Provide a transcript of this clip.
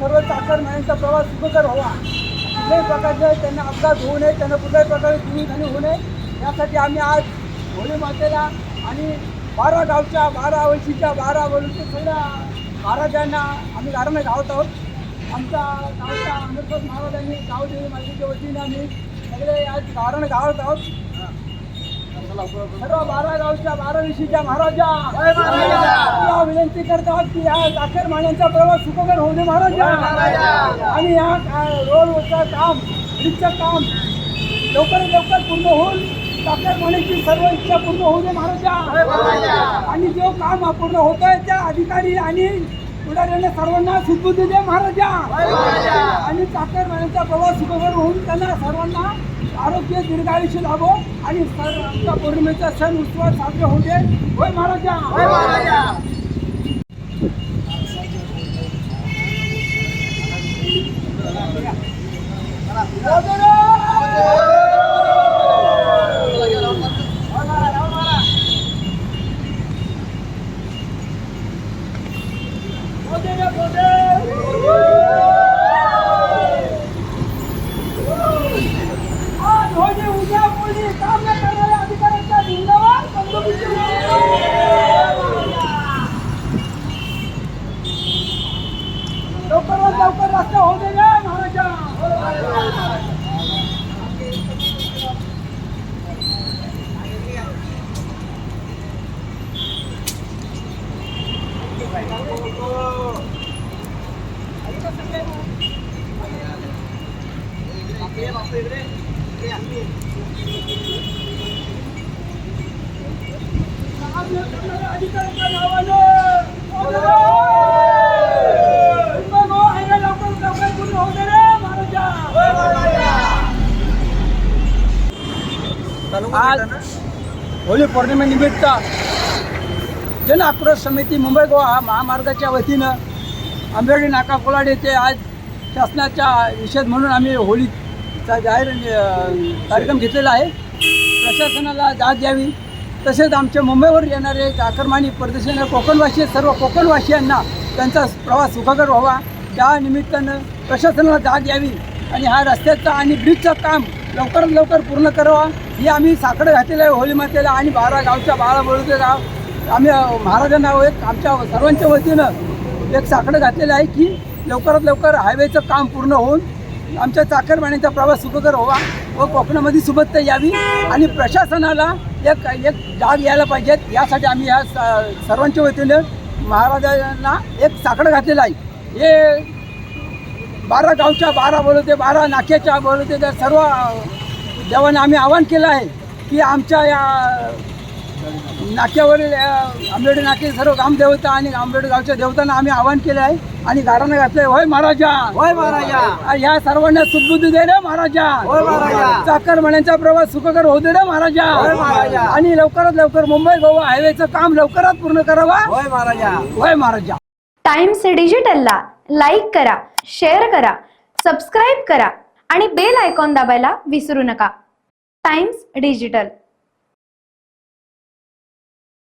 सर्व चाकरमान्यांचा प्रवास सुखकर व्हावा, कुठल्याही प्रकारचे त्यांना अपघात होऊ नये, त्यांना कुठल्याही प्रकारे जीवितहानी होऊ नये यासाठी आम्ही आज होळी मातेला आणि 12 गावच्या 12 वैशीच्या 12 वळूच्या सगळ्या महाराजांना आम्ही गारणं गावत आहोत. आमच्या गावच्या अमरनाथ महाराजांनी गावदेवी मातेच्या वतीने आम्ही सगळे आज गारणं गावत आहोत. सर्व 12 गावच्या 12 वैशीच्या महाराजा विनंती करतात की या चाकरमान्यांचा प्रवास सुखकर होऊ दे महाराजा, आणि या रोडवरचं काम ब्रिजचं काम लवकरात लवकर पूर्ण होऊन चाकरमान्यांची सर्व इच्छा पूर्ण होऊ दे महाराजा, आणि जो काम पूर्ण होत आहे त्या अधिकारी आणि पुढाऱ्यांना सर्वांना सुखबुद्धी दे महाराजा, आणि चाकरमान्यांचा प्रवास सुखकर होऊन त्यांना सर्वांना आरोग्य दीर्घायुष्य लाभो आणि आमच्या पौर्णिमेचा सण उत्सव साजरे होऊ दे. होय महाराजा. लवकरात लवकर रस्ता होऊ दे महाराजा. अधिकाऱ्यांच्या नावानं आज होळी पौर्णिमेनिमित्त जन आक्रोश समिती मुंबई गोवा महामार्गाच्या वतीनं आंबेडी नाका कोलाड येथे आज शासनाचा निषेध म्हणून आम्ही होळीचा जाहीर कार्यक्रम घेतलेला आहे. प्रशासनाला दाद द्यावी, तसेच आमच्या मुंबईवर येणारे चाकरमानी परदेशी कोकणवासी सर्व कोकणवासियांना त्यांचा प्रवास सुखकर व्हावा त्या निमित्तानं प्रशासनाला दाद द्यावी आणि हा रस्त्याचा आणि ब्रिजचं काम लवकरात लवकर पूर्ण करावा ही आम्ही साकडं घातलेलं आहे होळी मातेला आणि 12 गावच्या 12 बळूचे गाव आम्ही महाराजांना एक आमच्या सर्वांच्या वतीनं एक साकडं घातलेलं आहे की लवकरात लवकर हायवेचं काम पूर्ण होऊन आमच्या चाकरमान्यांचा प्रवास सुखकर व्हावा व कोकणामध्ये सुबत्ता यावी आणि प्रशासनाला एक जाग यायला पाहिजेत यासाठी आम्ही या सर्वांच्या वतीनं महाराजांना एक साकडं घातलेलं आहे. हे 12 गावच्या 12 बळूते 12 नाक्याच्या बळूते तर सर्व देवांना आम्ही आवाहन केलं आहे की आमच्या या नाक्यावरील आंबेडी नाके सर्व ग्रामदेवता आणि आंबेडी गावच्या देवतांना आम्ही आवाहन केलं आहे आणि गारानं घातलंय. होय महाराजा, होय महाराजा. ह्या सर्वांना सुखबुद्धी दे रे महाराजा, होय महाराजा. चाकरमान्यांचा प्रवास सुखकर होऊ दे रे महाराजा, होय महाराजा. आणि लवकरात लवकर मुंबई गोवा हायवेचं काम लवकरात पूर्ण करावा. होय महाराजा, होय महाराजा. टाइम्स डिजिटलला लाईक करा, शेअर करा, सबस्क्राईब करा आणि बेल आयकॉन दाबायला विसरू नका. Times digital.